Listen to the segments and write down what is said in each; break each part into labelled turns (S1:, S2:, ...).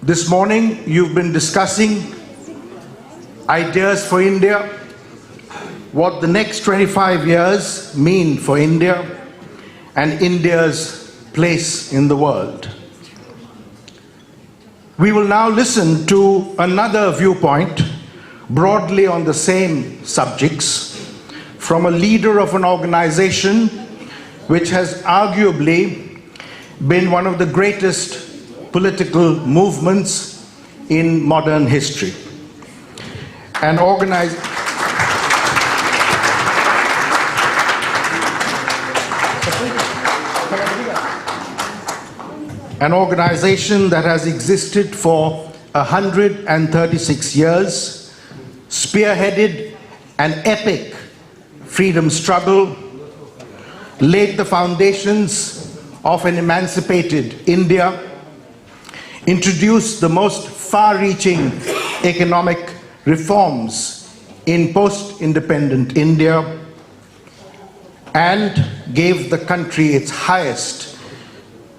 S1: This morning, you've been discussing ideas for India, what the next 25 years mean for India, and India's place in the world. We will now listen to another viewpoint, broadly on the same subjects, from a leader of an organization which has arguably been one of the greatest political movements in modern history. An organization that has existed for 136 years, spearheaded an epic freedom struggle, laid the foundations of an emancipated India, introduced the most far-reaching economic reforms in post-independent India, and gave the country its highest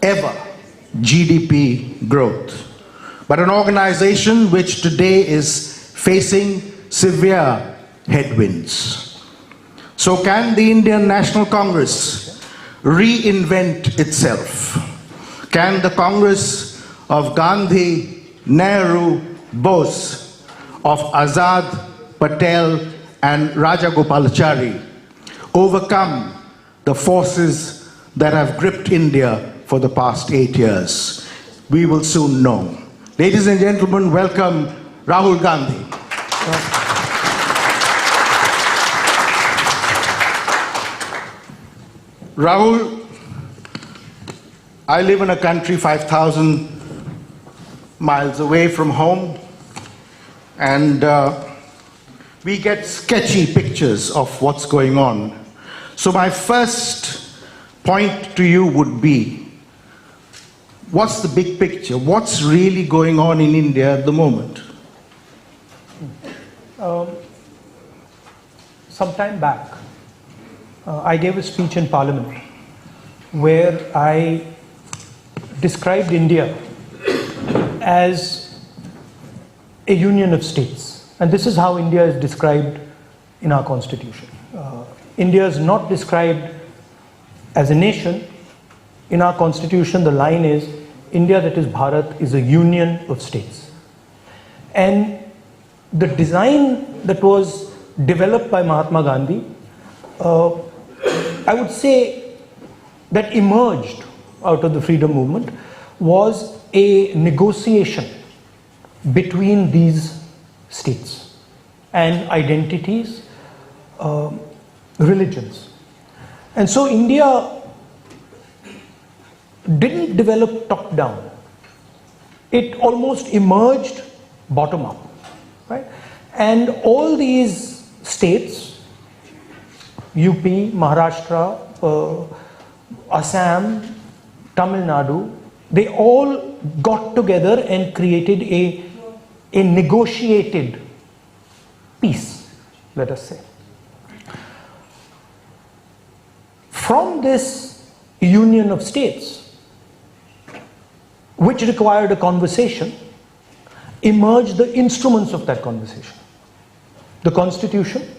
S1: ever GDP growth. But an organization which today is facing severe headwinds. So can the Indian National Congress reinvent itself? Can the Congress of Gandhi, Nehru, Bose, of Azad, Patel and Rajagopalachari overcome the forces that have gripped India for the past 8 years? We will soon know. Ladies and gentlemen, welcome Rahul Gandhi. Rahul, I live in a country 5,000 miles away from home, and we get sketchy pictures of what's going on. So my first point to you would be, what's the big picture? What's really going on in India at the moment?
S2: Some time back, I gave a speech in Parliament where I described India as a union of states. And this is how India is described in our constitution. India is not described as a nation. In our constitution, the line is, India, that is Bharat, is a union of states. And the design that was developed by Mahatma Gandhi, I would say that emerged out of the freedom movement, was a negotiation between these states and identities, religions. And so India didn't develop top down. It almost emerged bottom up, right? And all these states, UP, Maharashtra, Assam, Tamil Nadu, they all got together and created a negotiated peace, let us say. From this union of states, which required a conversation, emerged the instruments of that conversation. The Constitution,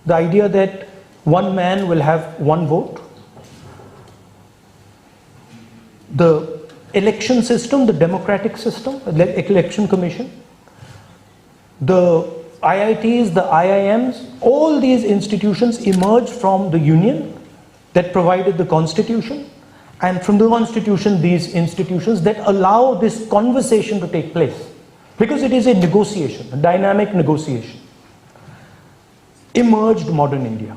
S2: the idea that one man will have one vote, the election system, the democratic system, the election commission, the IITs, the IIMs, all these institutions emerged from the union that provided the constitution, and from the constitution, these institutions that allow this conversation to take place, because it is a negotiation, a dynamic negotiation. Emerged modern India.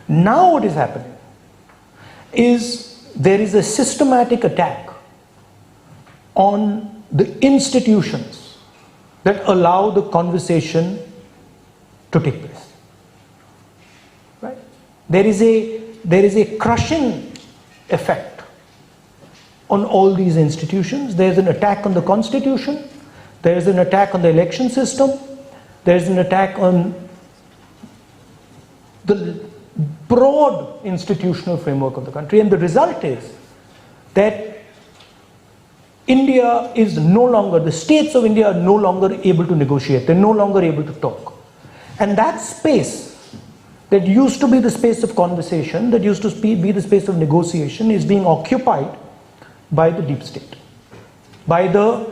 S2: Now what is happening is there is a systematic attack on the institutions that allow the conversation to take place. Right? There is a crushing effect on all these institutions. There is an attack on the constitution, there is an attack on the election system, there is an attack on the broad institutional framework of the country, and the result is that India is no longer, the states of India are no longer able to negotiate. They're no longer able to talk. And that space that used to be the space of conversation, that used to be the space of negotiation, is being occupied by the deep state, by the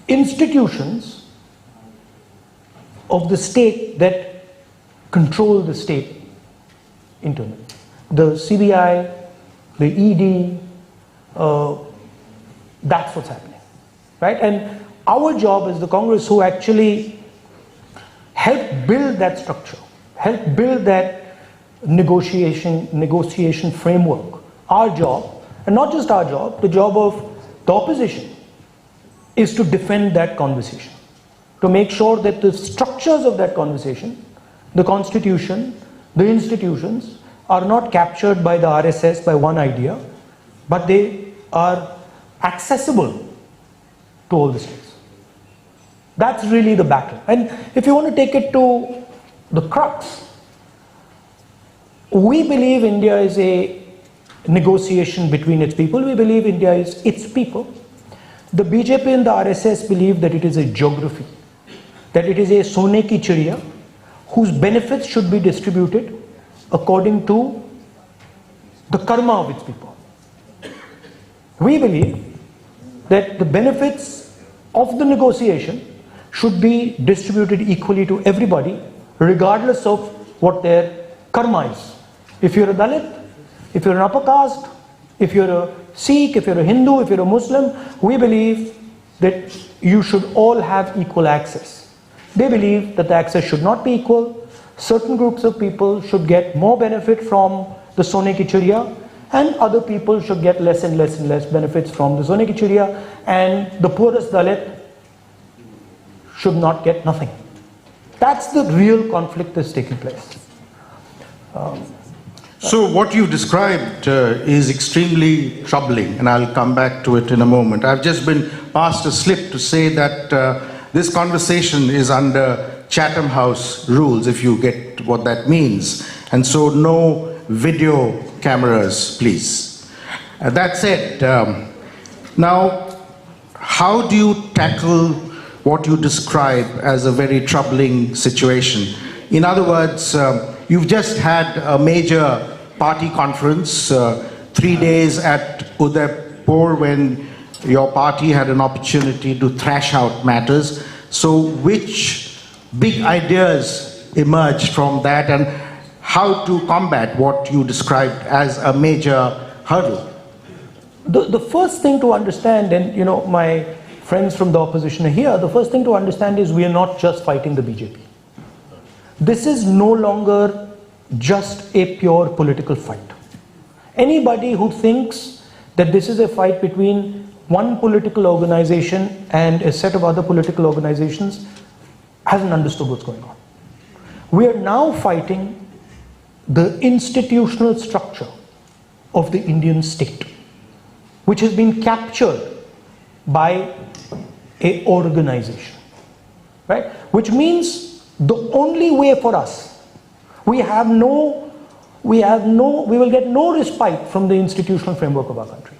S2: institutions of the state that control the state internally. The CBI, the ED, that's what's happening, right? And our job as the Congress, who actually help build that structure, help build that negotiation framework, our job, and not just our job, the job of the opposition, is to defend that conversation, to make sure that the structures of that conversation, the constitution, the institutions, are not captured by the RSS by one idea, but they are accessible to all the states. That's really the battle. And if you want to take it to the crux, we believe India is a negotiation between its people. We believe India is its people. The BJP and the RSS believe that it is a geography, that it is a sone ki chiriya, whose benefits should be distributed according to the karma of its people. We believe that the benefits of the negotiation should be distributed equally to everybody, regardless of what their karma is. If you're a Dalit, if you're an upper caste, if you're a Sikh, if you're a Hindu, if you're a Muslim, we believe that you should all have equal access. They believe that the access should not be equal. Certain groups of people should get more benefit from the sone ki chiriya, and other people should get less and less and less benefits from the sone ki chiriya, and the poorest Dalit should not get nothing. That's the real conflict that's taking place.
S1: So what you described is extremely troubling, and I'll come back to it in a moment. I've just been passed a slip to say that this conversation is under Chatham House rules, if you get what that means. And so no video cameras, please. That said, now, how do you tackle what you describe as a very troubling situation? In other words, you've just had a major party conference, 3 days at Udaipur, when your party had an opportunity to thrash out matters. So which big ideas emerged from that, and how to combat what you described as a major hurdle?
S2: The first thing to understand, and you know, my friends from the opposition are here, the first thing to understand is we are not just fighting the BJP. This is no longer just a pure political fight. Anybody who thinks that this is a fight between one political organization and a set of other political organizations hasn't understood what's going on. We are now fighting the institutional structure of the Indian state, which has been captured by an organization, right? Which means the only way for us, we will get no respite from the institutional framework of our country.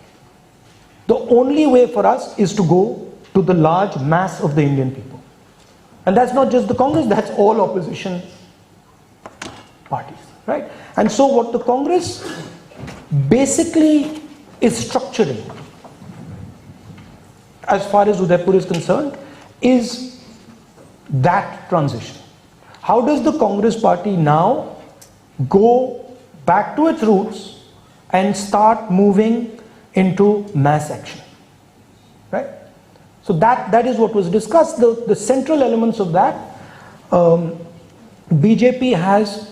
S2: The only way for us is to go to the large mass of the Indian people. And that's not just the Congress, that's all opposition parties, right? And so what the Congress basically is structuring, as far as Udaipur is concerned, is that transition. How does the Congress party now go back to its roots and start moving into mass action, right? So that is what was discussed. The central elements of that, BJP has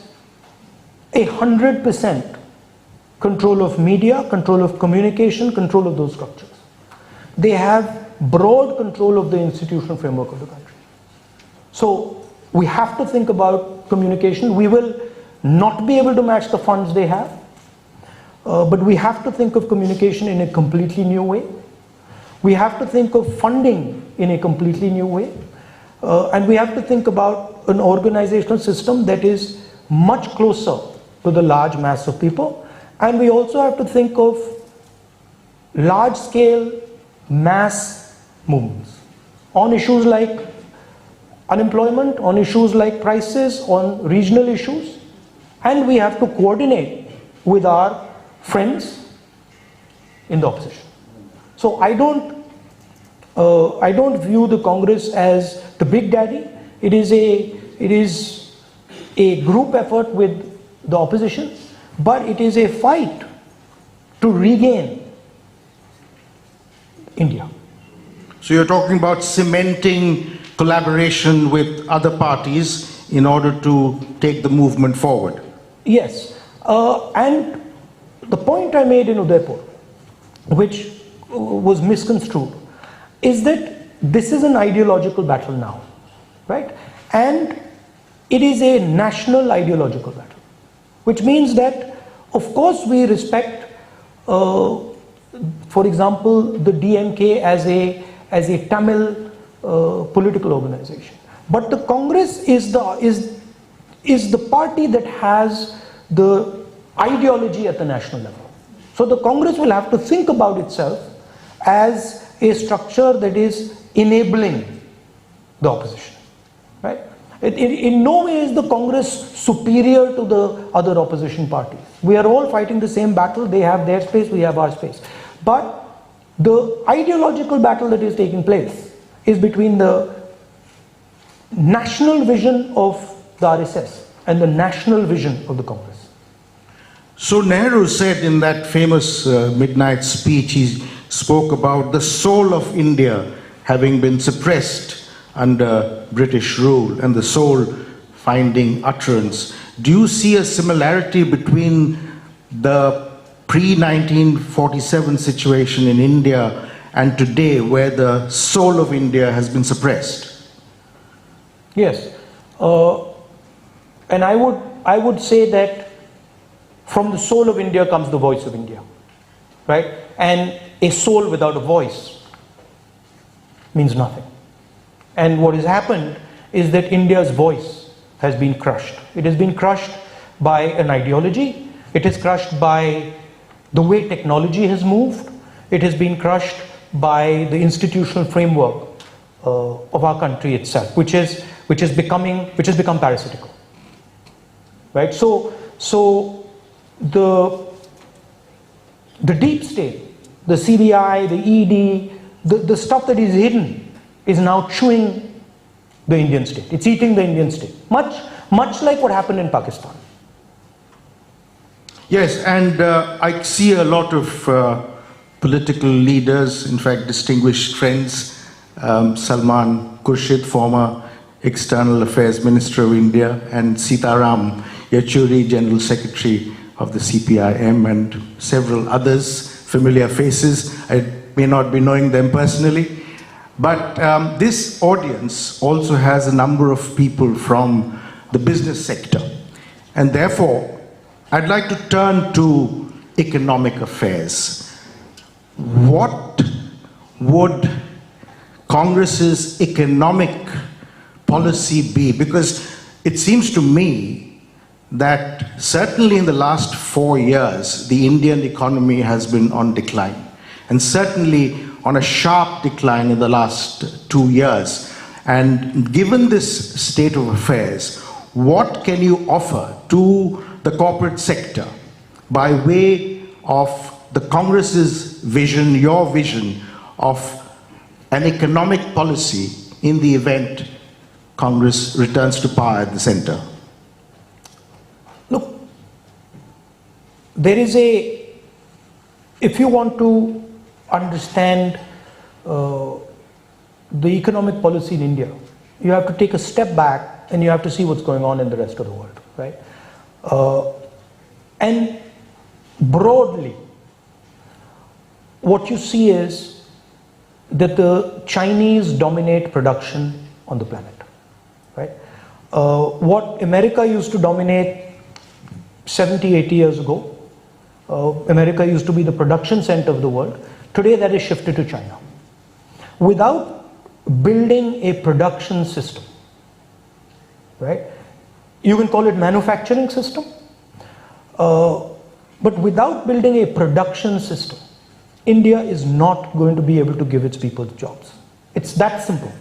S2: 100% control of media, control of communication, control of those structures. They have broad control of the institutional framework of the country. So we have to think about communication. We will not be able to match the funds they have, but we have to think of communication in a completely new way. We have to think of funding in a completely new way. And we have to think about an organizational system that is much closer to the large mass of people And we also have to think of large-scale mass movements on issues like unemployment, on issues like prices, on regional issues, and we have to coordinate with our friends in the opposition. So I don't view the Congress as the big daddy. It is a group effort with the opposition, but it is a fight to regain India.
S1: So you're talking about cementing collaboration with other parties in order to take the movement forward.
S2: Yes, and the point I made in Udaipur, which was misconstrued, is that this is an ideological battle now, right? And it is a national ideological battle, which means that, of course, we respect, for example, the DMK as a Tamil political organization. But the Congress is the party that has the ideology at the national level. So the Congress will have to think about itself as a structure that is enabling the opposition, right? In no way is the Congress superior to the other opposition parties. We are all fighting the same battle. They have their space, we have our space. But the ideological battle that is taking place is between the national vision of the RSS and the national vision of the Congress.
S1: So Nehru said in that famous midnight speech, he spoke about the soul of India having been suppressed under British rule and the soul finding utterance. Do you see a similarity between the pre-1947 situation in India and today, where the soul of India has been suppressed?
S2: Yes, and I would say that from the soul of India comes the voice of India, right? And a soul without a voice means nothing. And what has happened is that India's voice has been crushed. It has been crushed by an ideology. It is crushed by the way technology has moved. It has been crushed by the institutional framework of our country itself, which has become parasitical, right? So the deep state, the CBI, the ED, the stuff that is hidden is now chewing the Indian state. It's eating the Indian state, much like what happened in Pakistan.
S1: Yes, and I see a lot of political leaders, in fact distinguished friends, Salman Khurshid, former External Affairs Minister of India, and Sitaram Yechuri, General Secretary of the CPIM, and several others, familiar faces. I may not be knowing them personally, but this audience also has a number of people from the business sector, and therefore I'd like to turn to economic affairs. What would Congress's economic policy be? Because it seems to me that certainly in the last 4 years, the Indian economy has been on decline, and certainly on a sharp decline in the last 2 years. And given this state of affairs, what can you offer to the corporate sector by way of the Congress's vision, your vision of an economic policy in the event Congress returns to power at the center?
S2: Look, there is if you want to understand the economic policy in India, you have to take a step back and you have to see what's going on in the rest of the world, right? And broadly, what you see is that the Chinese dominate production on the planet, right? What America used to dominate 70, 80 years ago, America used to be the production center of the world. Today that is shifted to China. Without building a production system, right? You can call it manufacturing system. But without building a production system, India is not going to be able to give its people jobs. It's that simple.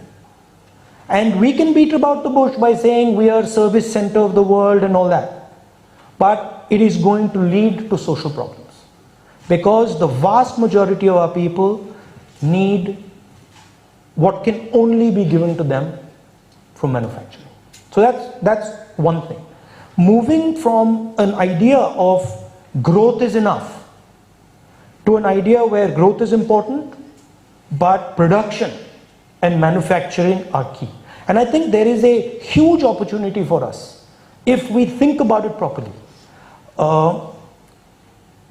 S2: And we can beat about the bush by saying we are service center of the world and all that. But it is going to lead to social problems. Because the vast majority of our people need what can only be given to them from manufacturing. So that's one thing. Moving from an idea of growth is enough to an idea where growth is important, but production and manufacturing are key. And I think there is a huge opportunity for us if we think about it properly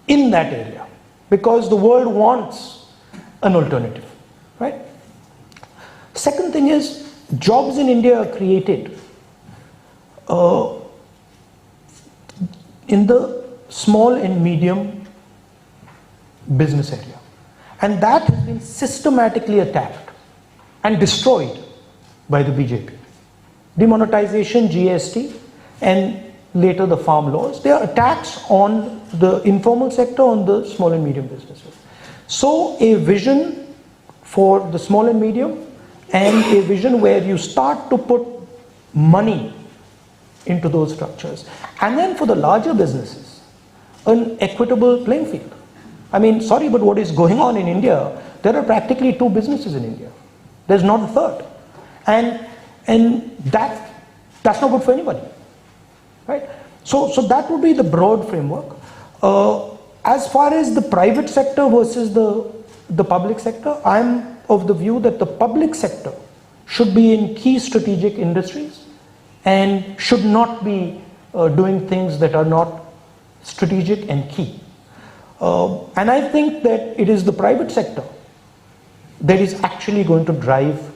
S2: in that area, because the world wants an alternative, right? Second thing is, jobs in India are created in the small and medium business area. And that has been systematically attacked and destroyed by the BJP. Demonetization, GST, and later the farm laws, they are attacks on the informal sector, on the small and medium businesses. So a vision for the small and medium, and a vision where you start to put money into those structures. And then for the larger businesses, an equitable playing field. I mean, sorry, but what is going on in India, there are practically 2 businesses in India. There's not a third. And that's not good for anybody, right? So that would be the broad framework. As far as the private sector versus the public sector, I'm of the view that the public sector should be in key strategic industries and should not be doing things that are not strategic and key. And I think that it is the private sector that is actually going to drive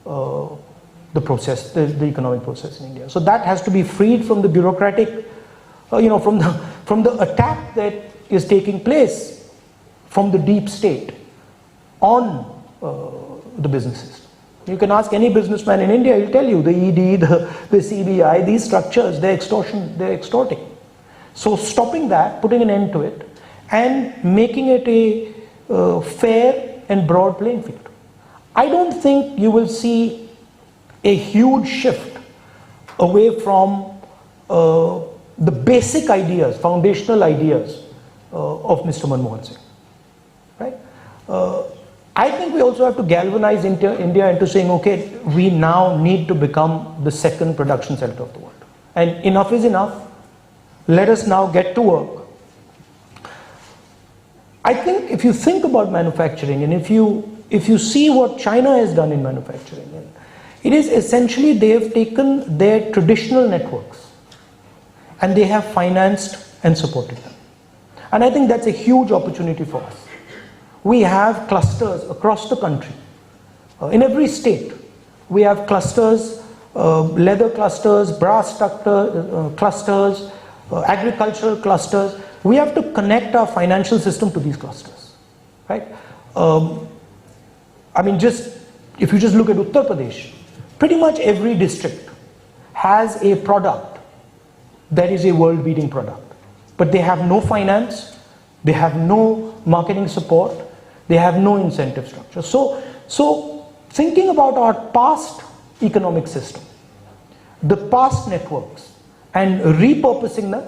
S2: the process, the economic process in India. So that has to be freed from the bureaucratic, from the attack that is taking place from the deep state on the businesses. You can ask any businessman in India, he'll tell you the ED, the CBI, these structures, they're extorting. So stopping that, putting an end to it, and making it a fair and broad playing field. I don't think you will see a huge shift away from the basic ideas, foundational ideas of Mr. Manmohan Singh, right? I think we also have to galvanize India into saying, okay, we now need to become the second production center of the world. And enough is enough. Let us now get to work. I think if you think about manufacturing, and if you see what China has done in manufacturing, it is essentially they have taken their traditional networks and they have financed and supported them. And I think that's a huge opportunity for us. We have clusters across the country. In every state, we have clusters, leather clusters, brass clusters, agricultural clusters. We have to connect our financial system to these clusters, right? I mean, if you just look at Uttar Pradesh, pretty much every district has a product that is a world-beating product. But they have no finance, they have no marketing support, they have no incentive structure. So thinking about our past economic system, the past networks, and repurposing them,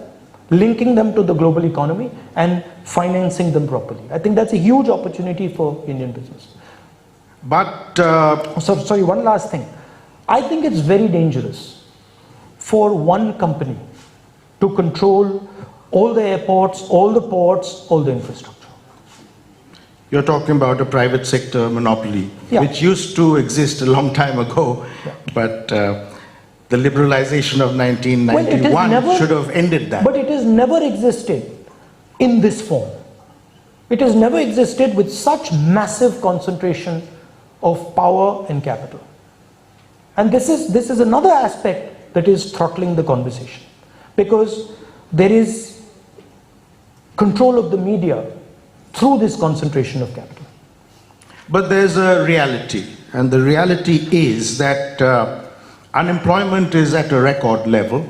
S2: linking them to the global economy and financing them properly. I think that's a huge opportunity for Indian business.
S1: But
S2: sorry, one last thing. I think it's very dangerous for one company to control all the airports, all the ports, all the infrastructure.
S1: You're talking about a private sector monopoly, which used to exist a long time ago, but the liberalization of 1991 should have ended that.
S2: But it has never existed in this form. It has never existed with such massive concentration of power and capital. And this is another aspect that is throttling the conversation, because there is control of the media through this concentration of capital.
S1: But there's a reality, and the reality is that unemployment is at a record level.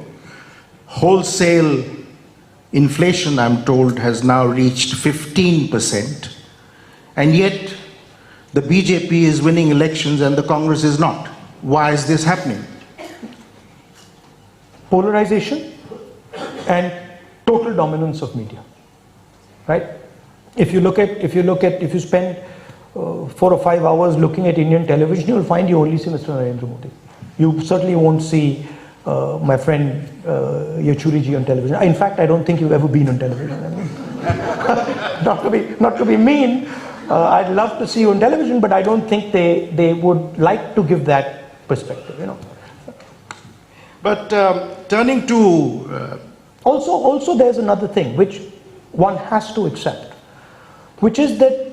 S1: Wholesale Inflation, I'm told, has now reached 15%. And yet, the BJP is winning elections and the Congress is not. Why is this happening?
S2: Polarization and total dominance of media, right? If you spend 4 or 5 hours looking at Indian television, you'll find you only see Mr. Narendra Modi. You certainly won't see my friend Yechuri ji on television. In fact, I don't think you've ever been on television. I mean, not to be mean, I'd love to see you on television, but I don't think they would like to give that perspective, you know.
S1: But turning to...
S2: Also there's another thing which one has to accept, which is that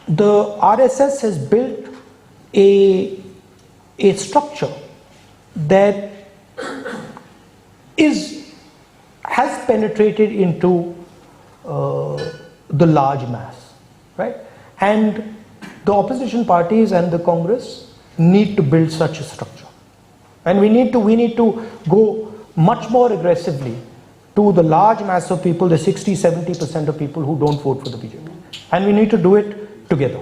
S2: the RSS has built a structure that has penetrated into the large mass, right? And the opposition parties and the Congress need to build such a structure, and we need to go much more aggressively to the large mass of people, the 60-70% of people who don't vote for the BJP, and we need to do it together.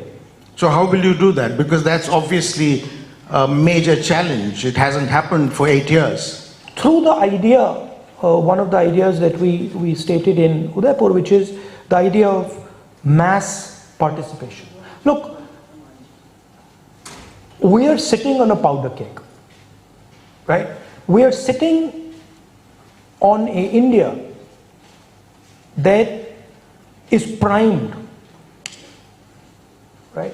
S1: So how will you do that? Because that's obviously a major challenge. It hasn't happened for 8 years.
S2: Through the idea, one of the ideas that we stated in Udaipur, which is the idea of mass participation. Look, we are sitting on a powder keg, right? We are sitting on a India that is primed, right?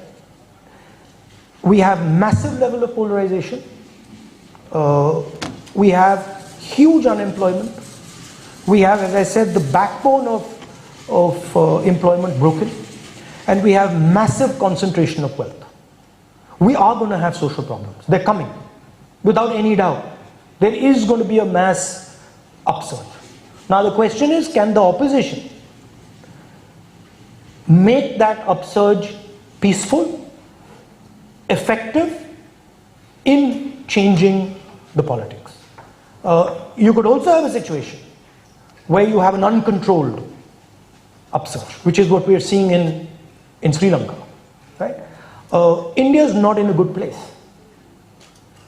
S2: We have massive level of polarization. We have huge unemployment. We have, as I said, the backbone of employment broken, and we have massive concentration of wealth. We are going to have social problems. They're coming, without any doubt. There is going to be a mass upsurge. Now the question is, can the opposition make that upsurge peaceful, effective in changing the politics? You could also have a situation where you have an uncontrolled upsurge, which is what we are seeing in Sri Lanka, right? India is not in a good place.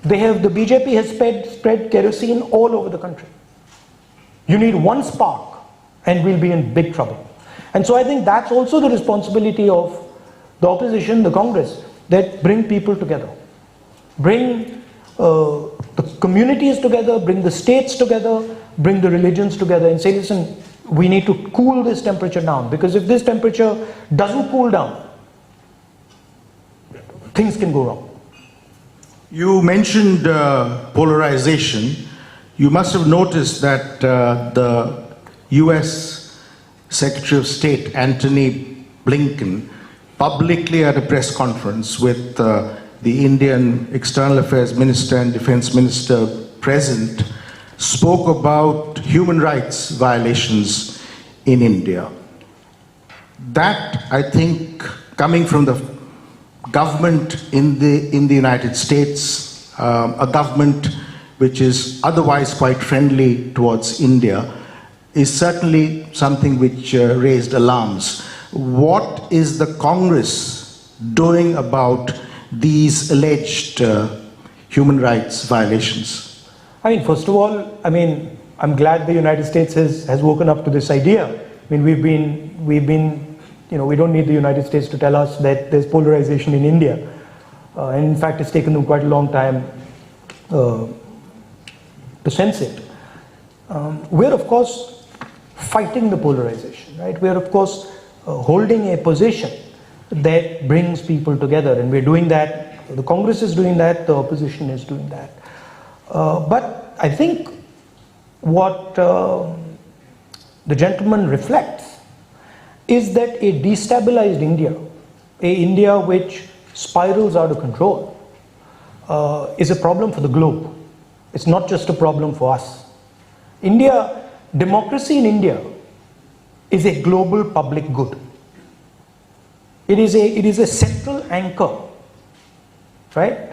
S2: The BJP has spread kerosene all over the country. You need one spark and we'll be in big trouble. And so I think that's also the responsibility of the opposition, the Congress, that bring people together, bring the communities together, bring the states together, bring the religions together and say, listen, we need to cool this temperature down, because if this temperature doesn't cool down, things can go wrong.
S1: You mentioned polarization. You must have noticed that the US Secretary of State, Antony Blinken, publicly at a press conference with the Indian External Affairs Minister and Defense Minister present, spoke about human rights violations in India. That, I think, coming from the government in the United States, a government which is otherwise quite friendly towards India, is certainly something which raised alarms. What is the Congress doing about these alleged human rights violations?
S2: I mean, first of all, I'm glad the United States has woken up to this idea. I mean, we've been, you know, we don't need the United States to tell us that there's polarization in India. And in fact, it's taken them quite a long time to sense it. We're, of course, fighting the polarization, right? We're, of course, holding a position that brings people together, and we're doing that. The Congress is doing that, the opposition is doing that. But I think what the gentleman reflects is that a destabilized India, a India which spirals out of control, is a problem for the globe. It's not just a problem for us. Democracy in India is a global public good. It is a central anchor, right,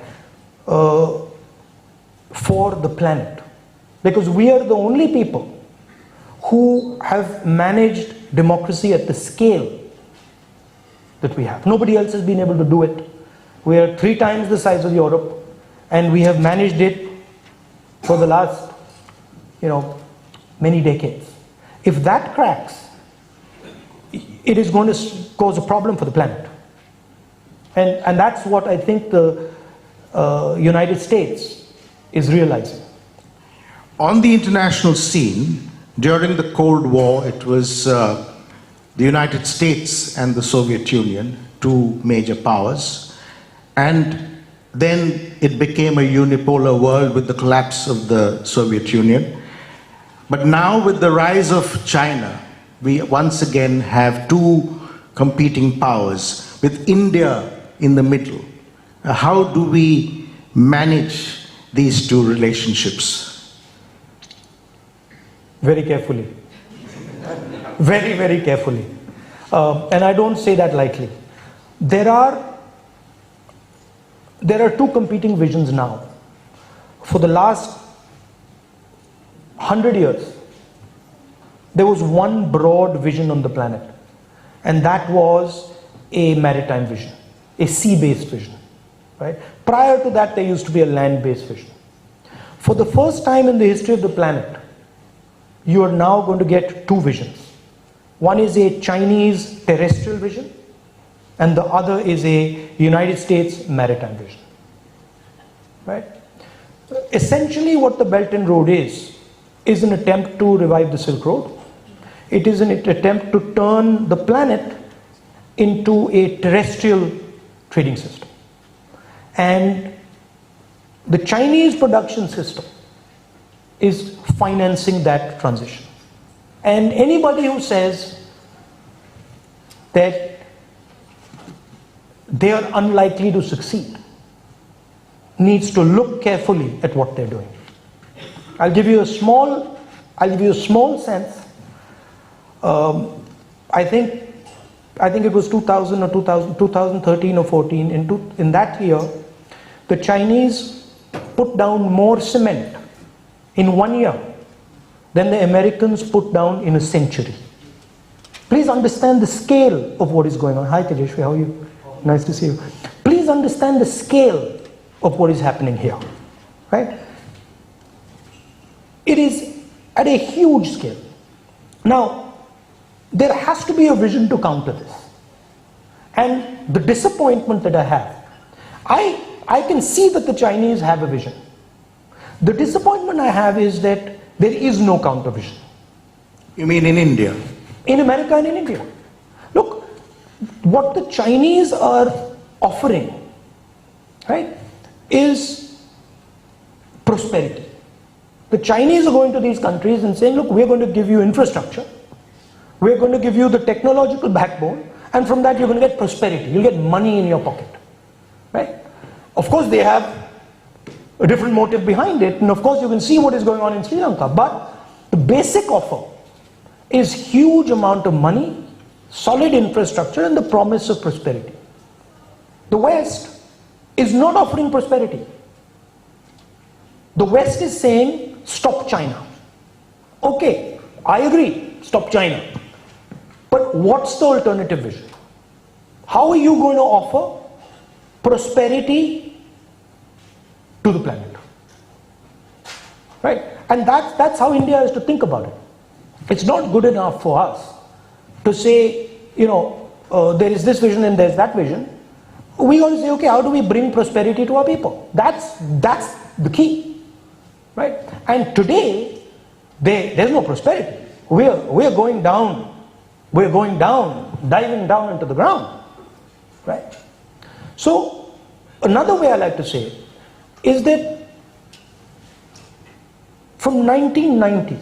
S2: for the planet, because we are the only people who have managed democracy at the scale that we have. Nobody else has been able to do it. We are 3 times the size of Europe, and we have managed it for the last, many decades. If that cracks, it is going to cause a problem for the planet. And that's what I think the United States is realizing.
S1: On the international scene, during the Cold War, it was the United States and the Soviet Union, 2 major powers. And then it became a unipolar world with the collapse of the Soviet Union. But now with the rise of China, we once again have 2 competing powers, with India in the middle. How do we manage these 2 relationships?
S2: Very carefully. Very, very carefully. And I don't say that lightly. There are 2 competing visions now. For the last 100 years, there was one broad vision on the planet, and that was a maritime vision, a sea-based vision. Right? Prior to that, there used to be a land-based vision. For the first time in the history of the planet, you are now going to get 2 visions. One is a Chinese terrestrial vision, and the other is a United States maritime vision. Right? Essentially, what the Belt and Road is an attempt to revive the Silk Road. It is an attempt to turn the planet into a terrestrial trading system. And the Chinese production system is financing that transition. And anybody who says that they are unlikely to succeed needs to look carefully at what they're doing. I'll give you a small sense. I think it was 2013 or 14. In that year, the Chinese put down more cement in 1 year than the Americans put down in a century. Please understand the scale of what is going on. Hi Tejashwi, how are you? Nice to see you. Please understand the scale of what is happening here. Right? It is at a huge scale. Now, there has to be a vision to counter this. And the disappointment that I have, I can see that the Chinese have a vision. The disappointment I have is that there is no counter vision.
S1: You mean in India?
S2: In America and in India. Look, what the Chinese are offering, right, is prosperity. The Chinese are going to these countries and saying, look, we're going to give you infrastructure, we're going to give you the technological backbone, and from that you're going to get prosperity, you'll get money in your pocket. Right? Of course they have a different motive behind it, and of course you can see what is going on in Sri Lanka, but the basic offer is huge amount of money, solid infrastructure, and the promise of prosperity. The West is not offering prosperity. The West is saying, stop China. Okay, I agree, stop China. But what's the alternative vision? How are you going to offer prosperity to the planet? Right? And that's how India has to think about it. It's not good enough for us to say, there is this vision and there's that vision. We got to say, okay, how do we bring prosperity to our people? That's the key. Right? And today, there's no prosperity. We're going down. We're going down, diving down into the ground. Right? So, another way I like to say it is that from 1990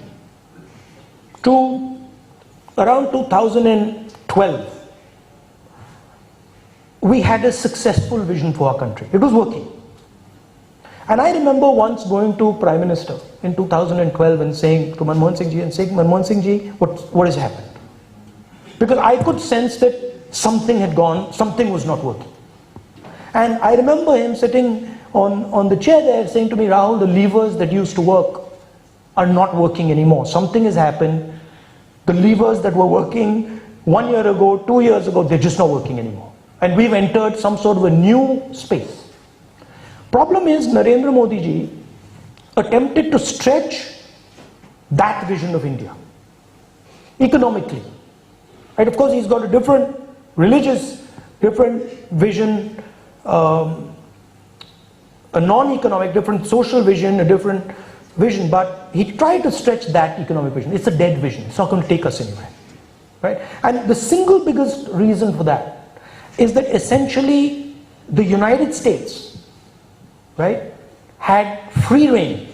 S2: to around 2012, we had a successful vision for our country. It was working. And I remember once going to Prime Minister in 2012 and saying to Manmohan Singh ji, Manmohan Singh ji, what has happened? Because I could sense that something had gone, something was not working. And I remember him sitting on the chair there saying to me, Rahul, the levers that used to work are not working anymore. Something has happened. The levers that were working 1 year ago, 2 years ago, they're just not working anymore. And we've entered some sort of a new space. Problem is, Narendra Modi ji attempted to stretch that vision of India economically. Right? Of course, he's got a different religious, different vision, a non-economic, different social vision, a different vision, but he tried to stretch that economic vision. It's a dead vision. It's not going to take us anywhere. Right? And the single biggest reason for that is that essentially the United States, right, had free reign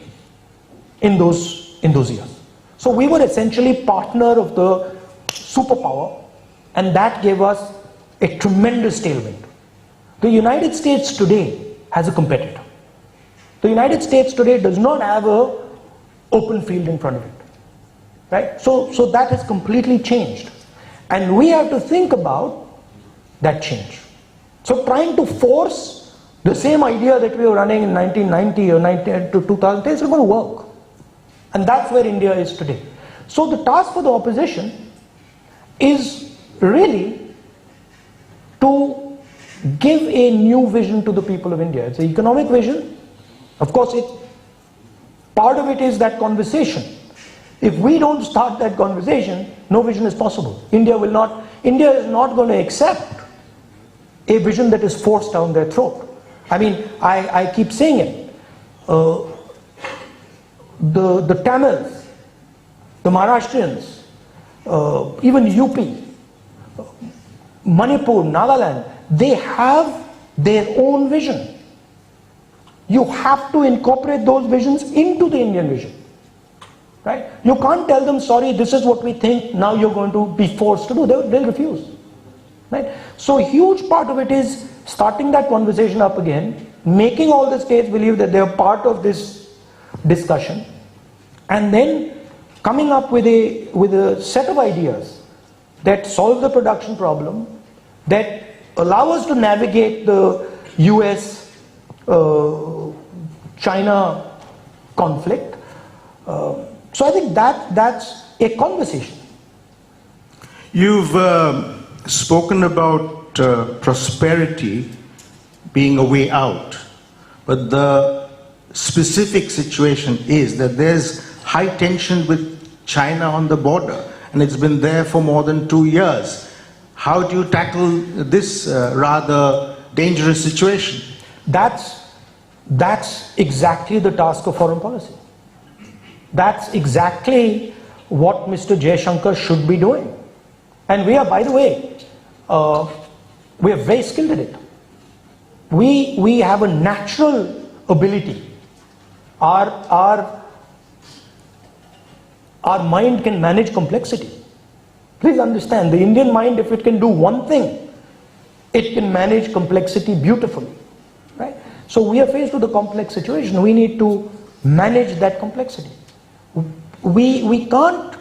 S2: in those years. So we were essentially partner of the superpower, and that gave us a tremendous tailwind. The United States today has a competitor. The United States today does not have an open field in front of it. Right? So that has completely changed. And we have to think about that change. So trying to force the same idea that we were running in 1990 or 19 to 2010 is not going to work. And that's where India is today. So the task for the opposition is really to give a new vision to the people of India. It's an economic vision. Of course, part of it is that conversation. If we don't start that conversation, no vision is possible. India is not going to accept a vision that is forced down their throat. I mean, I keep saying it. The Tamils, the Maharashtrians, even UP, Manipur, Nagaland, they have their own vision. You have to incorporate those visions into the Indian vision. Right? You can't tell them, sorry, this is what we think, now you're going to be forced to do. They'll refuse. Right? So a huge part of it is starting that conversation up again, making all the states believe that they're part of this discussion, and then coming up with a set of ideas that solve the production problem, that allow us to navigate the US China conflict. So I think that's a conversation.
S1: You've spoken about prosperity being a way out, but the specific situation is that there's high tension with China on the border, and it's been there for more than 2 years. How do you tackle this rather dangerous situation?
S2: That's exactly the task of foreign policy. That's exactly what Mr. Jaishankar should be doing. And we are, by the way, we are very skilled at it. We have a natural ability. Our mind can manage complexity. Please understand, the Indian mind, if it can do one thing, it can manage complexity beautifully. Right? So we are faced with a complex situation. We need to manage that complexity. We can't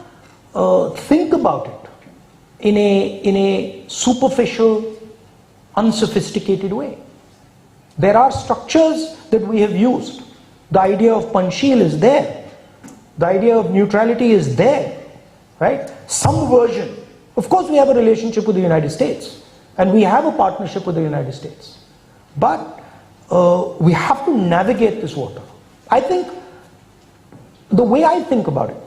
S2: think about it in a superficial, unsophisticated way. There are structures that we have used. The idea of Panchsheel is there. The idea of neutrality is there. Right? Some version. Of course, we have a relationship with the United States, and we have a partnership with the United States. But we have to navigate this water. I think the way I think about it,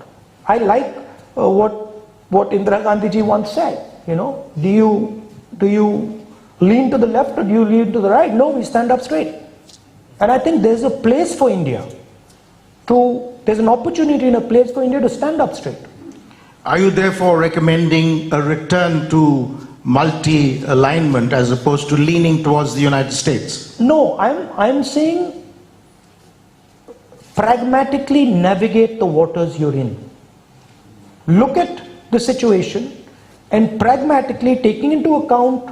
S2: I like what Indira Gandhi ji once said. You know, do you lean to the left or do you lean to the right? No, we stand up straight. And I think there's a place for India there's an opportunity and a place for India to stand up straight.
S1: Are you therefore recommending a return to multi-alignment as opposed to leaning towards the United States?
S2: No, I'm saying pragmatically navigate the waters you're in. Look at the situation and pragmatically taking into account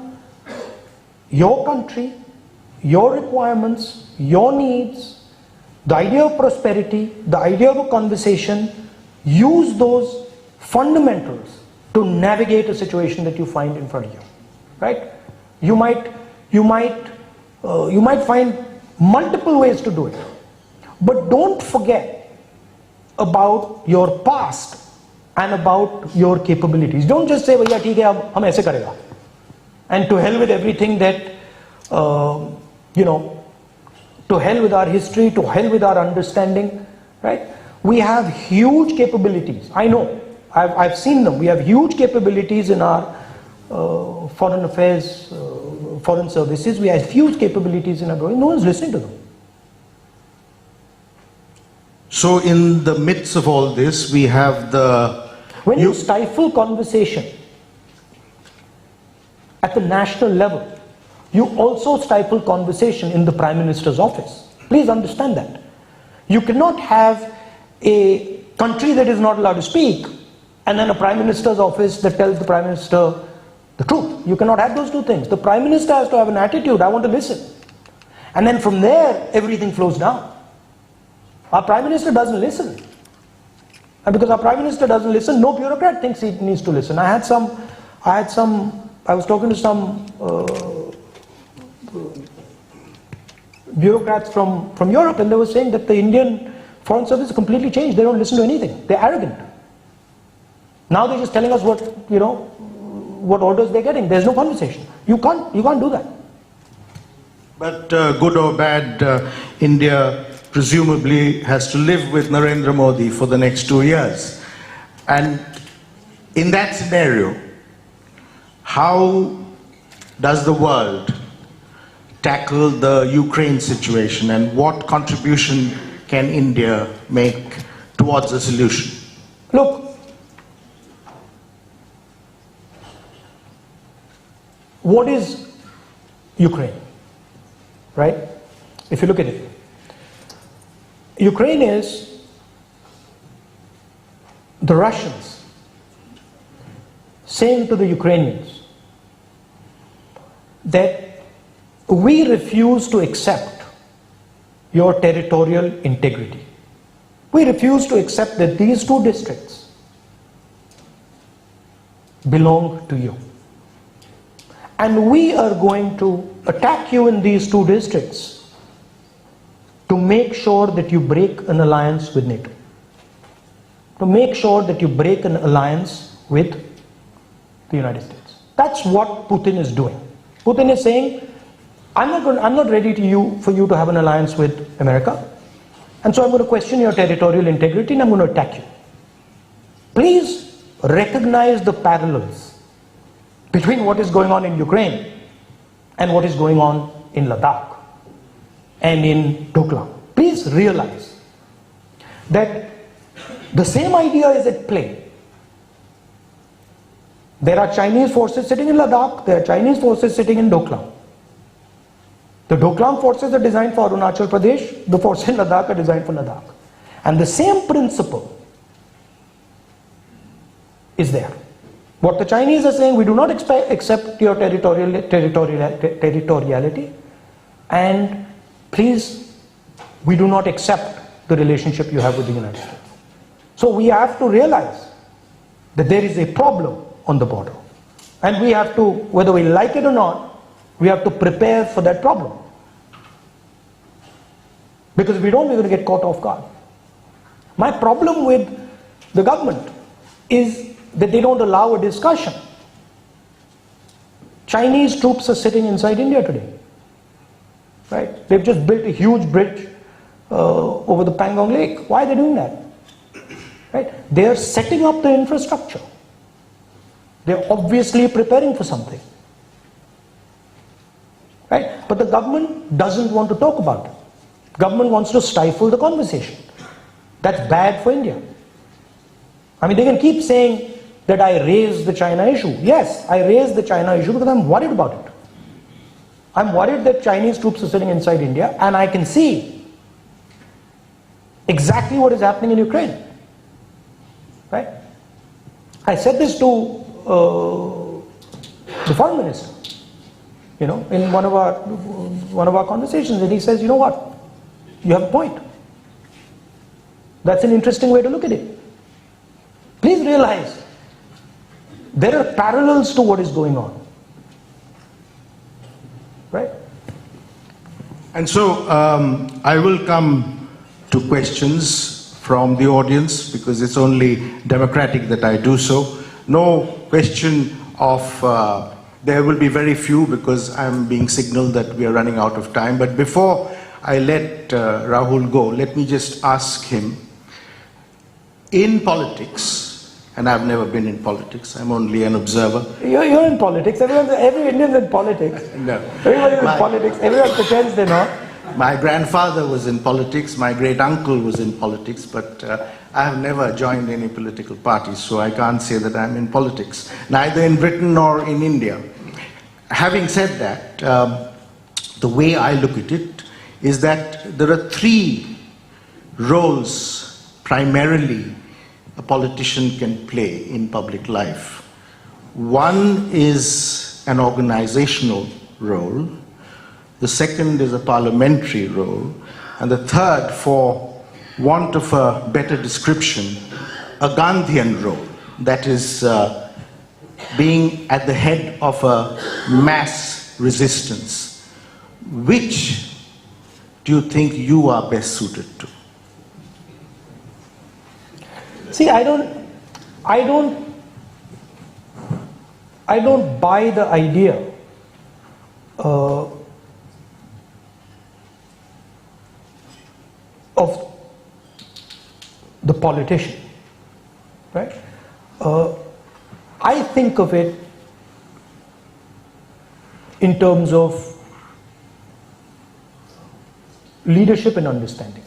S2: your country, your requirements, your needs, the idea of prosperity, the idea of a conversation, use those fundamentals to navigate a situation that you find in front of you. Right? You might find multiple ways to do it. But don't forget about your past and about your capabilities. Don't just say, "Bhaiya, theek hai, ab hum aise karega," and to hell with everything that, to hell with our history, to hell with our understanding, right? We have huge capabilities. I know, I've seen them. We have huge capabilities in our foreign affairs, foreign services. We have huge capabilities in our growing. No one's listening to them.
S1: So in the midst of all this, we have the...
S2: When you stifle conversation at the national level, you also stifle conversation in the Prime Minister's office. Please understand that. You cannot have a country that is not allowed to speak and then a Prime Minister's office that tells the Prime Minister the truth. You cannot have those two things. The Prime Minister has to have an attitude, I want to listen. And then from there, everything flows down. Our Prime Minister doesn't listen. And because our Prime Minister doesn't listen, no bureaucrat thinks he needs to listen. I was talking to some bureaucrats from Europe, and they were saying that the Indian Foreign Service is completely changed. They don't listen to anything. They're arrogant. Now they're just telling us what orders they're getting. There's no conversation. You can't do that.
S1: But good or bad, India presumably has to live with Narendra Modi for the next 2 years. And in that scenario, how does the world tackle the Ukraine situation, and what contribution can India make towards a solution?
S2: Look, what is Ukraine, right? If you look at it, Ukraine is the Russians saying to the Ukrainians that we refuse to accept your territorial integrity. We refuse to accept that these two districts belong to you. And we are going to attack you in these two districts to make sure that you break an alliance with NATO. To make sure that you break an alliance with the United States. That's what Putin is doing. Putin is saying, I'm not ready for you to have an alliance with America, and so I'm going to question your territorial integrity and I'm going to attack you. Please recognize the parallels between what is going on in Ukraine and what is going on in Ladakh and in Doklam. Please realize that the same idea is at play. There are Chinese forces sitting in Ladakh, there are Chinese forces sitting in Doklam. The Doklam forces are designed for Arunachal Pradesh, the forces in Ladakh are designed for Ladakh. And the same principle is there. What the Chinese are saying, we do not accept your territoriality, and please, we do not accept the relationship you have with the United States. So we have to realize that there is a problem on the border. And we have to, whether we like it or not, we have to prepare for that problem. Because if we don't, we're going to get caught off guard. My problem with the government is that they don't allow a discussion. Chinese troops are sitting inside India today. Right? They've just built a huge bridge over the Pangong Lake. Why are they doing that? Right? They are setting up the infrastructure. They're obviously preparing for something. Right? But the government doesn't want to talk about it. Government wants to stifle the conversation. That's bad for India. I mean, they can keep saying that I raised the China issue. Yes, I raised the China issue because I'm worried about it. I'm worried that Chinese troops are sitting inside India, and I can see exactly what is happening in Ukraine. Right? I said this to the foreign minister, in one of our conversations, and he says, you know what? You have a point. That's an interesting way to look at it. Please realize there are parallels to what is going on. Right?
S1: And so I will come to questions from the audience, because it's only democratic that I do so. No question of, there will be very few because I'm being signaled that we are running out of time. But before I let Rahul go, let me just ask him, in politics, and I've never been in politics, I'm only an observer.
S2: You're in politics. Every Indian's in politics.
S1: No.
S2: Everybody's in politics. Everyone pretends they're not.
S1: My grandfather was in politics, my great uncle was in politics, but I have never joined any political party, so I can't say that I'm in politics, neither in Britain nor in India. Having said that, the way I look at it is that there are three roles primarily a politician can play in public life. One is an organizational role, the second is a parliamentary role, and the third, for want of a better description, a Gandhian role, that is being at the head of a mass resistance. Which do you think you are best suited to?
S2: See, I don't buy the idea of the politician, right? I think of it in terms of leadership and understanding,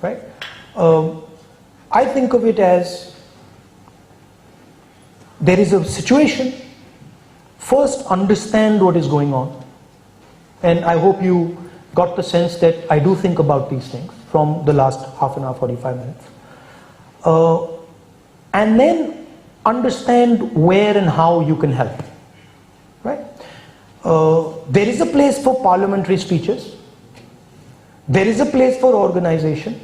S2: right? I think of it as there is a situation, first understand what is going on, and I hope you got the sense that I do think about these things from the last half an hour, 45 minutes. And then understand where and how you can help, right? There is a place for parliamentary speeches. There is a place for organization.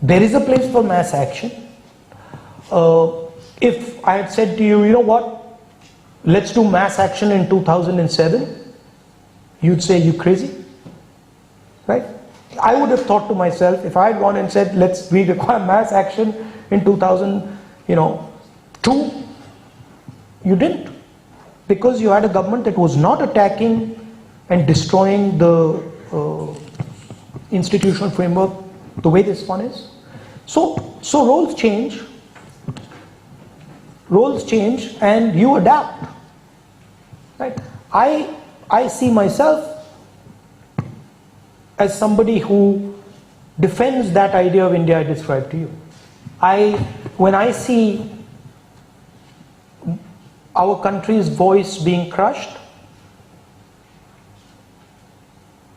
S2: There is a place for mass action. If I had said to you, you know what, let's do mass action in 2007, you'd say, you crazy, right? I would have thought to myself, if I had gone and said, we require mass action in 2002, you didn't, because you had a government that was not attacking and destroying the institutional framework the way this one is. So roles change, and you adapt, right? I see myself as somebody who defends that idea of India I described to you. When I see our country's voice being crushed,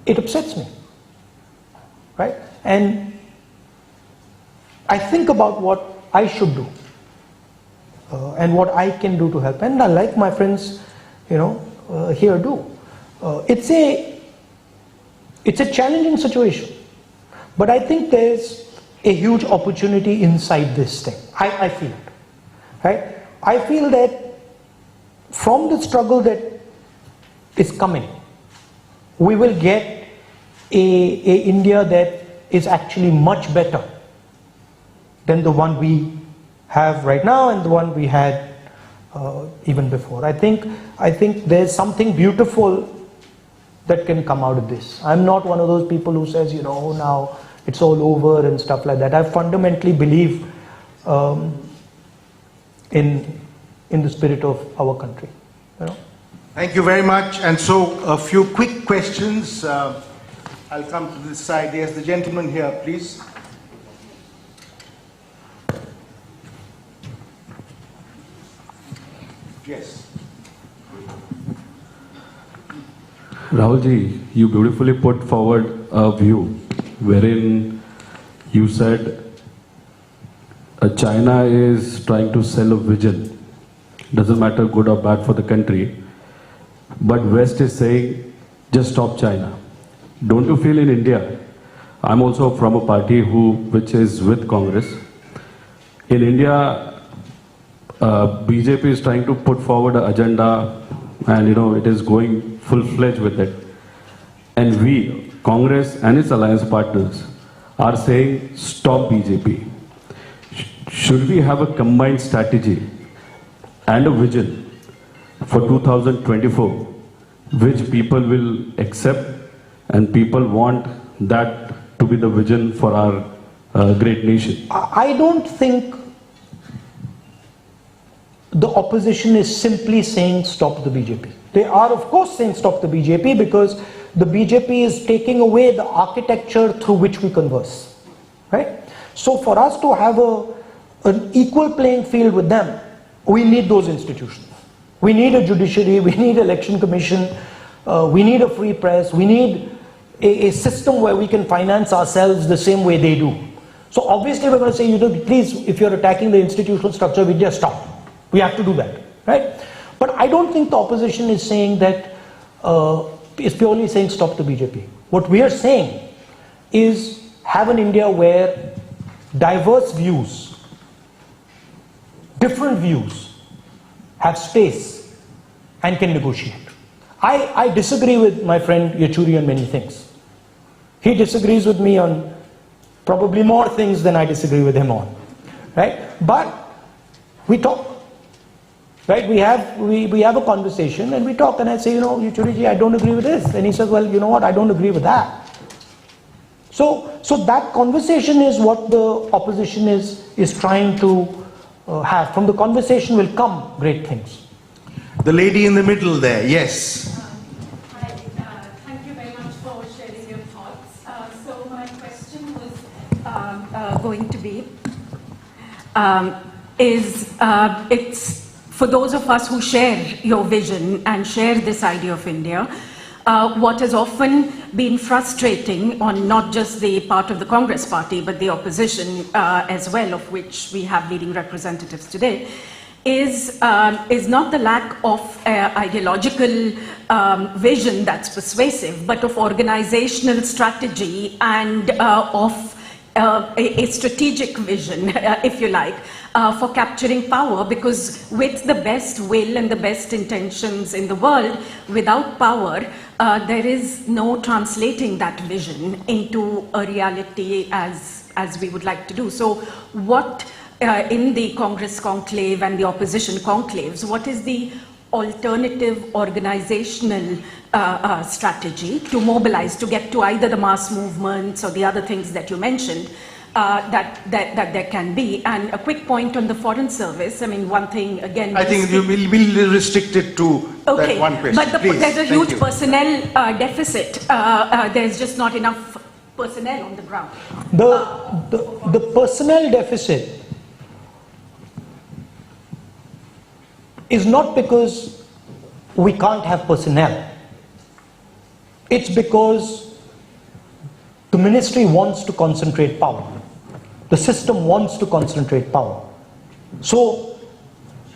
S2: it upsets me, right? And I think about what I should do and what I can do to help, and I like my friends, here do. It's a challenging situation, but I think there's a huge opportunity inside this thing. I feel it, right? I feel that from the struggle that is coming, we will get a India that is actually much better than the one we have right now and the one we had even before. I think there's something beautiful that can come out of this. I'm not one of those people who says, now it's all over and stuff like that. I fundamentally believe in the spirit of our country.
S1: Thank you very much. And so a few quick questions. I'll come to this side. Yes, the gentleman here, please. Yes.
S3: Rahulji, you beautifully put forward a view wherein you said China is trying to sell a vision. Doesn't matter good or bad for the country. But West is saying, just stop China. Don't you feel in India? I'm also from a party which is with Congress. In India, BJP is trying to put forward an agenda, and it is going full-fledged with it. And we, Congress and its alliance partners, are saying stop BJP. Should we have a combined strategy and a vision for 2024 which people will accept and people want that to be the vision for our great nation?
S2: I don't think the opposition is simply saying stop the BJP. They are of course saying stop the BJP because the BJP is taking away the architecture through which we converse, right? So for us to have an equal playing field with them, we need those institutions. We need a judiciary, we need election commission, we need a free press, we need a system where we can finance ourselves the same way they do. So obviously we're going to say, you know, please, if you're attacking the institutional structure, we just stop. We have to do that, right? But I don't think the opposition is saying that, is purely saying stop the BJP. What we are saying is have an India where diverse views, different views, have space and can negotiate. I disagree with my friend Yechuri on many things. He disagrees with me on probably more things than I disagree with him on, right? But we talk, right? We have a conversation and we talk, and I say, you know, Yechuri ji, I don't agree with this. And he says, well, you know what, I don't agree with that. So that conversation is what the opposition is trying to have. From the conversation will come great things.
S1: The lady in the middle there, yes.
S4: Hi, thank you very much for sharing your thoughts. So my question was going to be, it's for those of us who share your vision and share this idea of India, what has often been frustrating on not just the part of the Congress party, but the opposition as well, of which we have leading representatives today, is not the lack of ideological vision that's persuasive, but of organizational strategy and of a strategic vision, if you like, for capturing power, because with the best will and the best intentions in the world, without power, there is no translating that vision into a reality as we would like to do. So what in the Congress conclave and the opposition conclaves, what is the alternative organizational strategy to mobilize, to get to either the mass movements or the other things that you mentioned, that there can be? And a quick point on the Foreign Service. I mean, one thing again.
S1: I think we'll restrict it to that one question.
S4: But
S1: Please,
S4: there's a
S1: thank
S4: huge
S1: you.
S4: personnel deficit. There's just not enough personnel on the ground.
S2: The personnel deficit is not because we can't have personnel. It's because the ministry wants to concentrate power. The system wants to concentrate power. So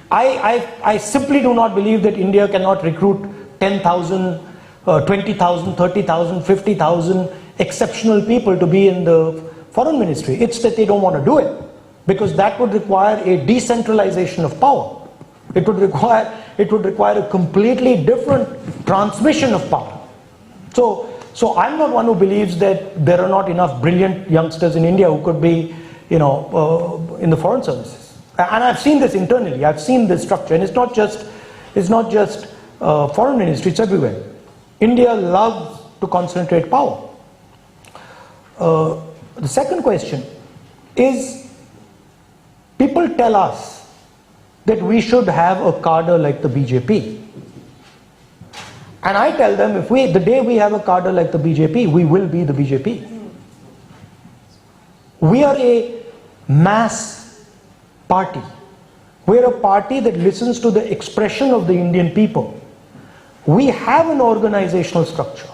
S2: I simply do not believe that India cannot recruit 10,000, 20,000, 30,000, 50,000 exceptional people to be in the foreign ministry. It's that they don't want to do it, because that would require a decentralization of power. It would require a completely different transmission of power. So I'm not one who believes that there are not enough brilliant youngsters in India who could be, you know, in the foreign services. And I've seen this internally. I've seen this structure, and it's not just foreign ministry. It's everywhere. India loves to concentrate power. The second question is, people tell us that we should have a cadre like the BJP. And I tell them, the day we have a cadre like the BJP, we will be the BJP. We are a mass party. We are a party that listens to the expression of the Indian people. We have an organizational structure,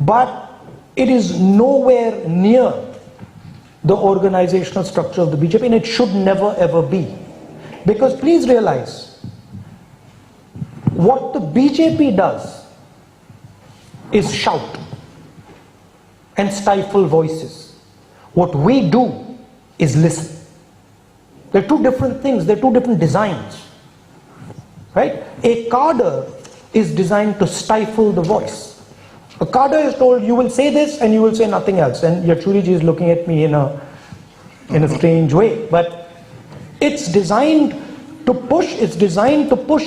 S2: but it is nowhere near the organizational structure of the BJP, and it should never ever be. Because please realize, what the BJP does is shout and stifle voices. What we do is listen. They're two different things, they're two different designs. Right? A cadre is designed to stifle the voice. A cadre is told, you will say this and you will say nothing else. And Yachuri ji is looking at me in a strange way. But it's designed to push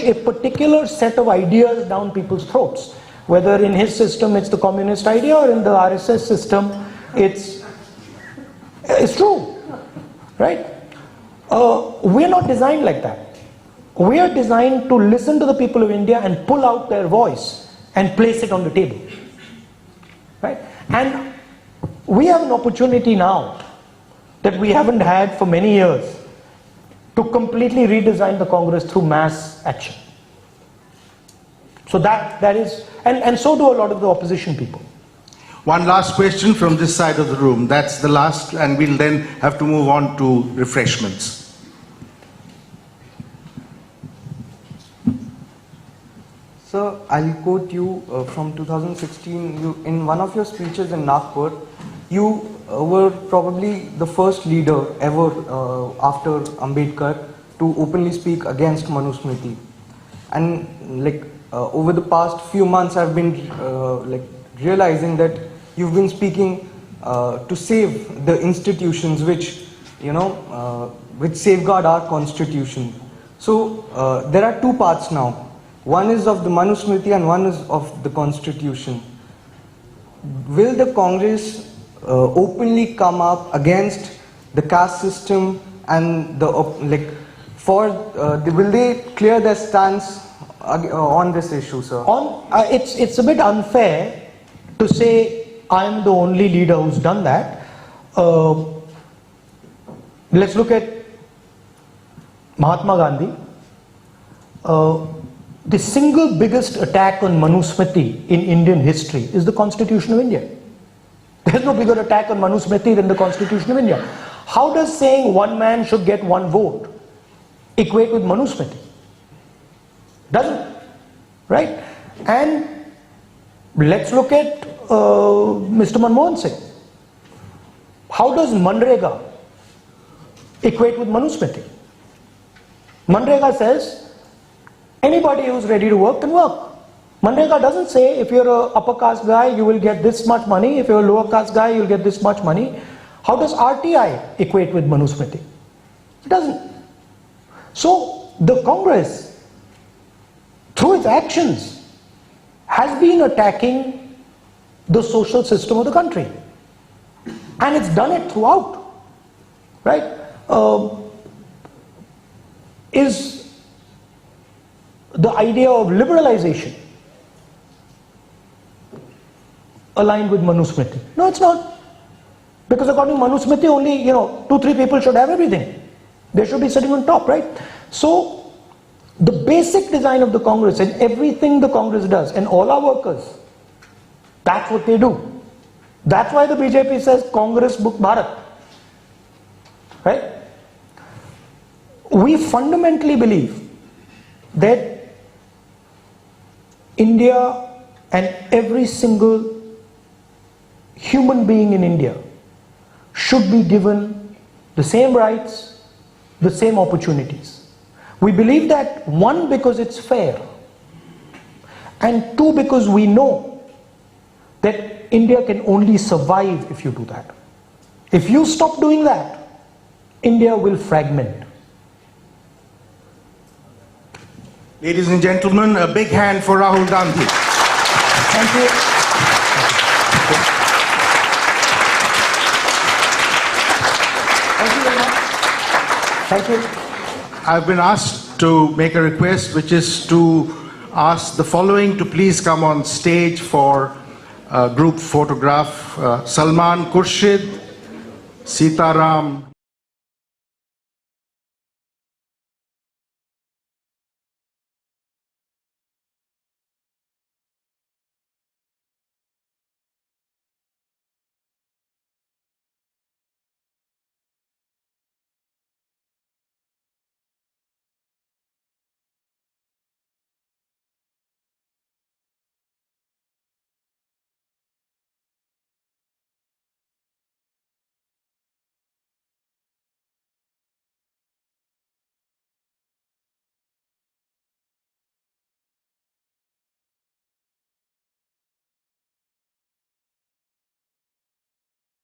S2: a particular set of ideas down people's throats. Whether in his system it's the communist idea, or in the RSS system it's true, right? We're not designed like that. We are designed to listen to the people of India and pull out their voice and place it on the table, right? And we have an opportunity now that we haven't had for many years to completely redesign the Congress through mass action. So that is, and so do a lot of the opposition people.
S1: One last question from this side of the room. That's the last, and we'll then have to move on to refreshments.
S5: Sir, I'll quote you from 2016. In one of your speeches in Nagpur, you were probably the first leader ever after Ambedkar to openly speak against Manusmriti. And over the past few months, I've been realizing that you've been speaking to save the institutions which safeguard our constitution. So there are two parts now. One is of the Manusmriti and one is of the constitution. Will the Congress openly come up against the caste system and will they clear their stance on this issue, sir?
S2: It's a bit unfair to say I'm the only leader who's done that. Let's look at Mahatma Gandhi. The single biggest attack on Manusmriti in Indian history is the Constitution of India. There's no bigger attack on Manusmriti than the Constitution of India. How does saying one man should get one vote equate with Manusmriti? Doesn't, right? And let's look at Mr. Manmohan Singh. How does Manrega equate with Manusmriti? Manrega says anybody who's ready to work can work. Manrega doesn't say if you're an upper caste guy you will get this much money, if you're a lower caste guy you'll get this much money. How does RTI equate with Manusmriti? It doesn't. So the Congress, through its actions, has been attacking the social system of the country. And it's done it throughout, right? Is the idea of liberalization aligned with Manusmriti? No, it's not. Because according to Manusmriti, only 2-3 people should have everything. They should be sitting on top, right? So the basic design of the Congress and everything the Congress does, and all our workers, that's what they do. That's why the BJP says Congress Book Bharat, right? We fundamentally believe that India and every single human being in India should be given the same rights, the same opportunities. We believe that, one, because it's fair, and two, because we know that India can only survive if you do that. If you stop doing that, India will fragment.
S1: Ladies and gentlemen, a big hand for Rahul Gandhi.
S2: Thank you. Thank you very much. Thank you.
S1: I've been asked to make a request, which is to ask the following to please come on stage for a group photograph. Salman Khurshid, Sitaram